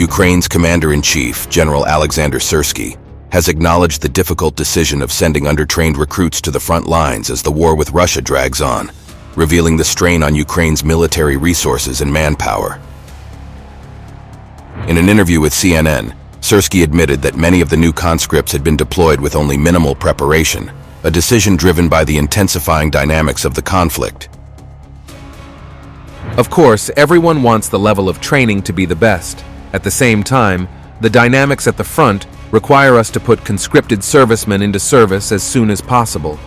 Ukraine's commander-in-chief, General Alexander Syrsky, has acknowledged the difficult decision of sending undertrained recruits to the front lines as the war with Russia drags on, revealing the strain on Ukraine's military resources and manpower. In an interview with CNN, Syrsky admitted that many of the new conscripts had been deployed with only minimal preparation, a decision driven by the intensifying dynamics of the conflict. Of course, everyone wants the level of training to be the best. At the same time, the dynamics at the front require us to put conscripted servicemen into service as soon as possible.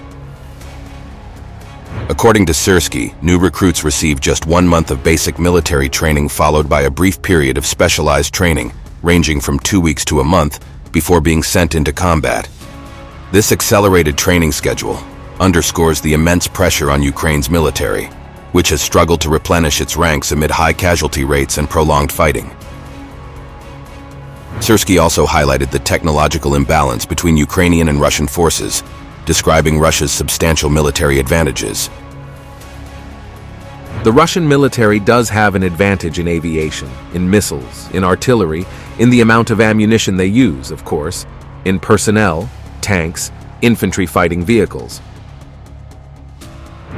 According to Syrsky, new recruits receive just 1 month of basic military training followed by a brief period of specialized training, ranging from 2 weeks to a month, before being sent into combat. This accelerated training schedule underscores the immense pressure on Ukraine's military, which has struggled to replenish its ranks amid high casualty rates and prolonged fighting. Syrsky also highlighted the technological imbalance between Ukrainian and Russian forces, describing Russia's substantial military advantages. The Russian military does have an advantage in aviation, in missiles, in artillery, in the amount of ammunition they use, of course, in personnel, tanks, infantry fighting vehicles.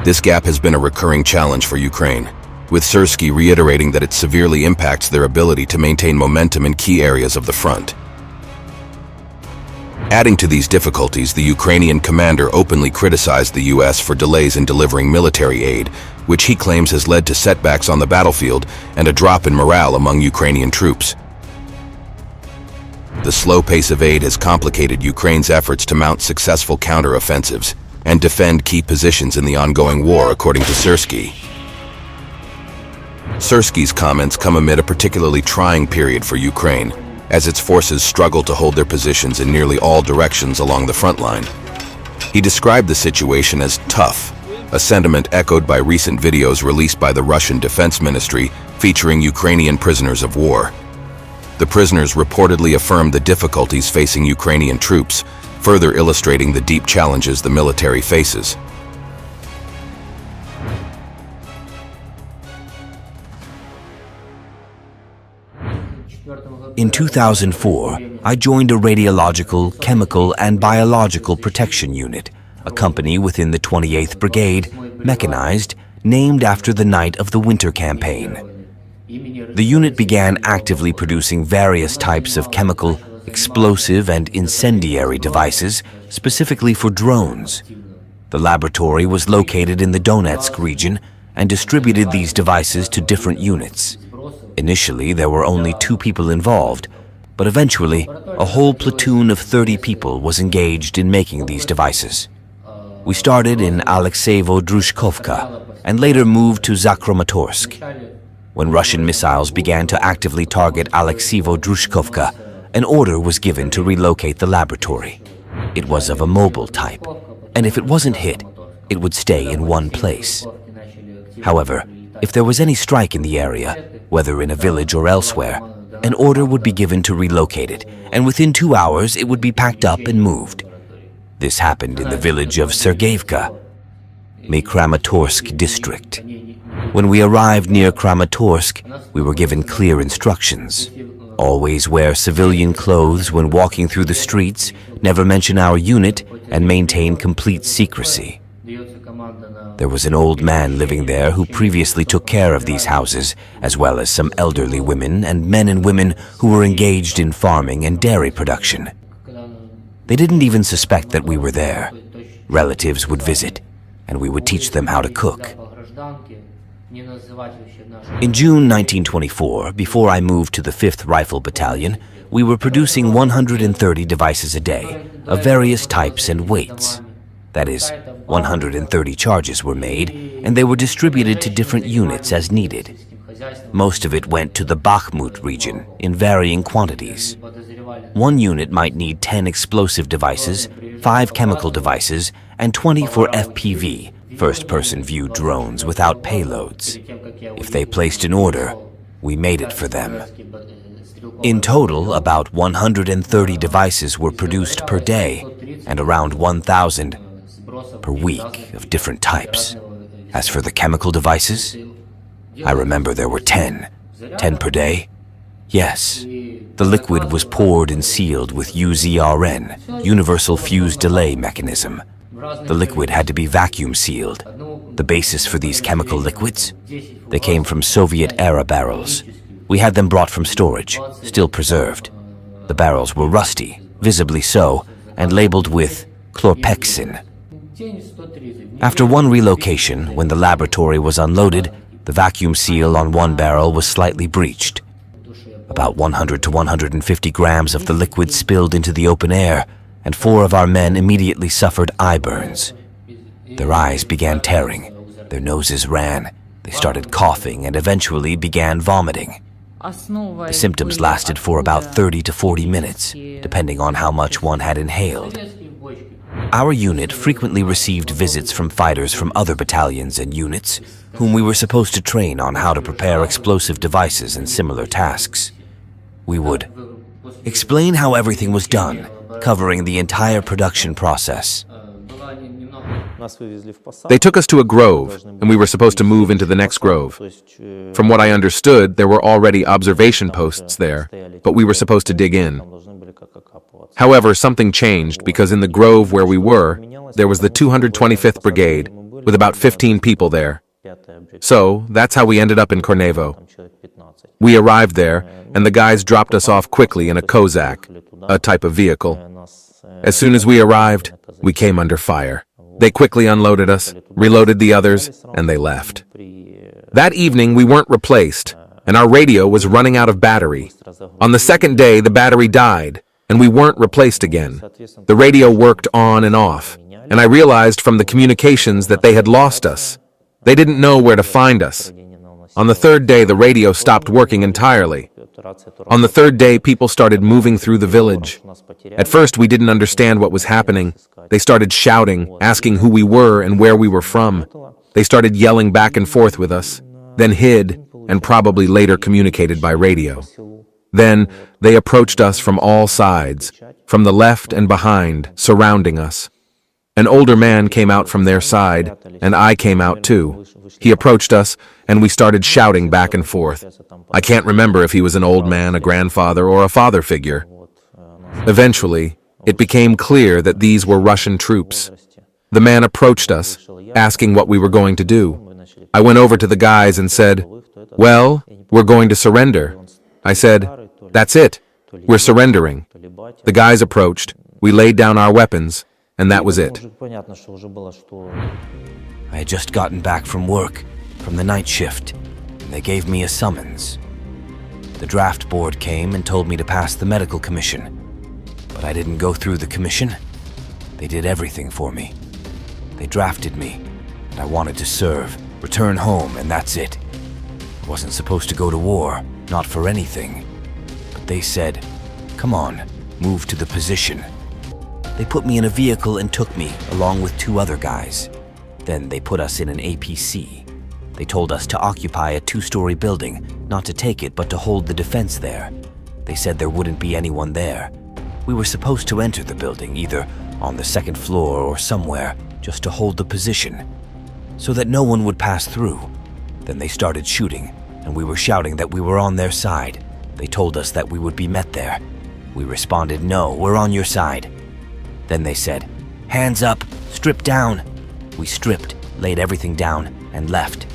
This gap has been a recurring challenge for Ukraine, with Syrsky reiterating that it severely impacts their ability to maintain momentum in key areas of the front. Adding to these difficulties, the Ukrainian commander openly criticized the U.S. for delays in delivering military aid, which he claims has led to setbacks on the battlefield and a drop in morale among Ukrainian troops. The slow pace of aid has complicated Ukraine's efforts to mount successful counter-offensives and defend key positions in the ongoing war, according to Syrsky. Syrsky's comments come amid a particularly trying period for Ukraine, as its forces struggle to hold their positions in nearly all directions along the front line. He described the situation as tough, a sentiment echoed by recent videos released by the Russian Defense Ministry featuring Ukrainian prisoners of war. The prisoners reportedly affirmed the difficulties facing Ukrainian troops, further illustrating the deep challenges the military faces. In 2004, I joined a radiological, chemical, and biological protection unit, a company within the 28th Brigade, mechanized, named after the night of the Winter Campaign. The unit began actively producing various types of chemical, explosive, and incendiary devices, specifically for drones. The laboratory was located in the Donetsk region and distributed these devices to different units. Initially, there were only 2 people involved, but eventually, a whole platoon of 30 people was engaged in making these devices. We started in Alexeyevo-Drushkovka and later moved to Kramatorsk. When Russian missiles began to actively target Alexeyevo-Drushkovka, an order was given to relocate the laboratory. It was of a mobile type, and if it wasn't hit, it would stay in one place. However, if there was any strike in the area, whether in a village or elsewhere, an order would be given to relocate it, and within 2 hours it would be packed up and moved. This happened in the village of Sergeyevka, Kramatorsk district. When we arrived near Kramatorsk, we were given clear instructions. Always wear civilian clothes when walking through the streets, never mention our unit, and maintain complete secrecy. There was an old man living there who previously took care of these houses, as well as some elderly women and men and women who were engaged in farming and dairy production. They didn't even suspect that we were there. Relatives would visit, and we would teach them how to cook. In June 1924, before I moved to the 5th Rifle Battalion, we were producing 130 devices a day, of various types and weights. That is, 130 charges were made, and they were distributed to different units as needed. Most of it went to the Bakhmut region in varying quantities. One unit might need 10 explosive devices, 5 chemical devices, and 20 for FPV, first-person view drones without payloads. If they placed an order, we made it for them. In total, about 130 devices were produced per day, and around 1,000 per week of different types. As for the chemical devices, I remember there were 10 per day, Yes, the liquid was poured and sealed with UZRN, Universal Fuse Delay Mechanism. The liquid had to be vacuum sealed. The basis for these chemical liquids? They came from Soviet-era barrels. We had them brought from storage, still preserved. The barrels were rusty, visibly so, and labeled with chlorpexin. After one relocation, when the laboratory was unloaded, the vacuum seal on one barrel was slightly breached. About 100 to 150 grams of the liquid spilled into the open air, and 4 of our men immediately suffered eye burns. Their eyes began tearing, their noses ran, they started coughing and eventually began vomiting. The symptoms lasted for about 30 to 40 minutes, depending on how much one had inhaled. Our unit frequently received visits from fighters from other battalions and units, whom we were supposed to train on how to prepare explosive devices and similar tasks. We would explain how everything was done, covering the entire production process. They took us to a grove, and we were supposed to move into the next grove. From what I understood, there were already observation posts there, but we were supposed to dig in. However, something changed because in the grove where we were, there was the 225th Brigade, with about 15 people there. So, that's how we ended up in Kornevo. We arrived there, and the guys dropped us off quickly in a Kozak, a type of vehicle. As soon as we arrived, we came under fire. They quickly unloaded us, reloaded the others, and they left. That evening, we weren't replaced, and our radio was running out of battery. On the second day, the battery died, and we weren't replaced again. The radio worked on and off, and I realized from the communications that they had lost us. They didn't know where to find us. On the third day, the radio stopped working entirely. On the third day, people started moving through the village. At first, we didn't understand what was happening. They started shouting, asking who we were and where we were from. They started yelling back and forth with us, then hid, and probably later communicated by radio. Then, they approached us from all sides, from the left and behind, surrounding us. An older man came out from their side, and I came out too. He approached us, and we started shouting back and forth. I can't remember if he was an old man, a grandfather, or a father figure. Eventually, it became clear that these were Russian troops. The man approached us, asking what we were going to do. I went over to the guys and said, "Well, we're going to surrender." I said, "That's it. We're surrendering." The guys approached, we laid down our weapons, and that was it. I had just gotten back from work, from the night shift, and they gave me a summons. The draft board came and told me to pass the medical commission, but I didn't go through the commission. They did everything for me. They drafted me, and I wanted to serve, return home, and that's it. I wasn't supposed to go to war, not for anything. But they said, "Come on, move to the position." They put me in a vehicle and took me, along with 2 other guys. Then they put us in an APC. They told us to occupy a 2-story building, not to take it, but to hold the defense there. They said there wouldn't be anyone there. We were supposed to enter the building, either on the 2nd floor or somewhere, just to hold the position, so that no one would pass through. Then they started shooting, and we were shouting that we were on their side. They told us that we would be met there. We responded, "No, we're on your side." Then they said, "Hands up, strip down." We stripped, laid everything down, and left.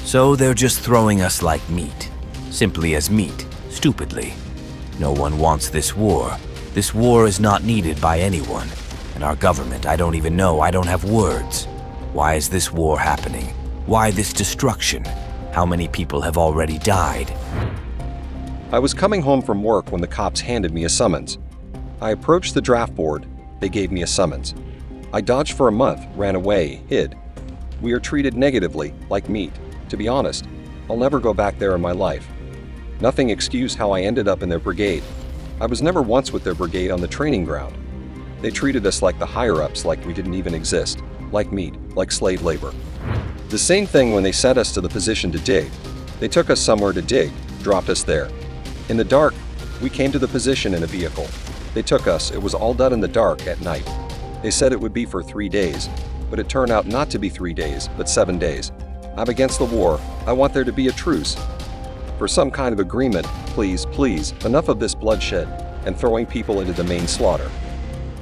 So they're just throwing us like meat, simply as meat, stupidly. No one wants this war. This war is not needed by anyone. And our government, I don't even know, I don't have words. Why is this war happening? Why this destruction? How many people have already died? I was coming home from work when the cops handed me a summons. I approached the draft board. They gave me a summons. I dodged for a month, ran away, hid. We are treated negatively, like meat. To be honest, I'll never go back there in my life. Nothing excused how I ended up in their brigade. I was never once with their brigade on the training ground. They treated us like the higher-ups, like we didn't even exist, like meat, like slave labor. The same thing when they sent us to the position to dig. They took us somewhere to dig, dropped us there. In the dark, we came to the position in a vehicle. They took us, it was all done in the dark at night. They said it would be for 3 days, but it turned out not to be 3 days, but 7 days. I'm against the war. I want there to be a truce. for some kind of agreement, please, please, enough of this bloodshed and throwing people into the main slaughter.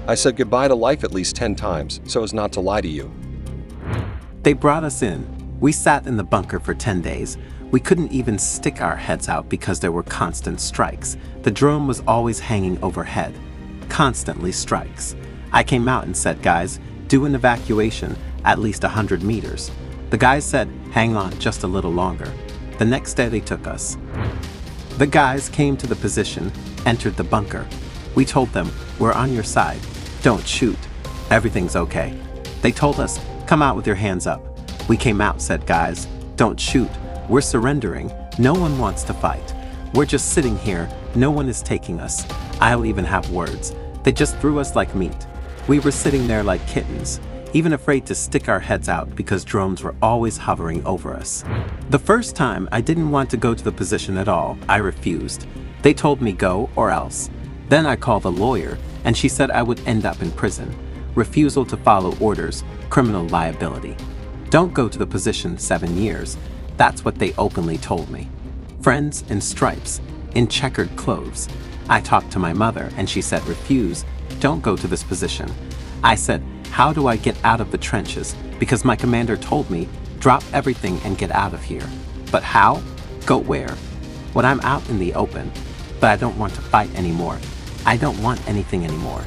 I said goodbye to life at least 10 times so as not to lie to you. They brought us in. We sat in the bunker for 10 days. We couldn't even stick our heads out because there were constant strikes. The drone was always hanging overhead. Constantly strikes. I came out and said, guys, do an evacuation at least 100 meters. The guys said, hang on just a little longer. The next day they took us. The guys came to the position, entered the bunker. We told them, we're on your side. Don't shoot. Everything's okay. They told us, come out with your hands up. We came out, said, guys, don't shoot. We're surrendering. No one wants to fight. We're just sitting here. No one is taking us. I'll even have words. They just threw us like meat. We were sitting there like kittens, even afraid to stick our heads out because drones were always hovering over us. The first time, I didn't want to go to the position at all. I refused. They told me go or else. Then I called a lawyer, and she said I would end up in prison. Refusal to follow orders, criminal liability. Don't go to the position 7 years. That's what they openly told me. Friends in stripes, in checkered clothes. I talked to my mother, and she said refuse. Don't go to this position. I said, how do I get out of the trenches? Because my commander told me, drop everything and get out of here. But how? Go where? When I'm out in the open. But I don't want to fight anymore. I don't want anything anymore.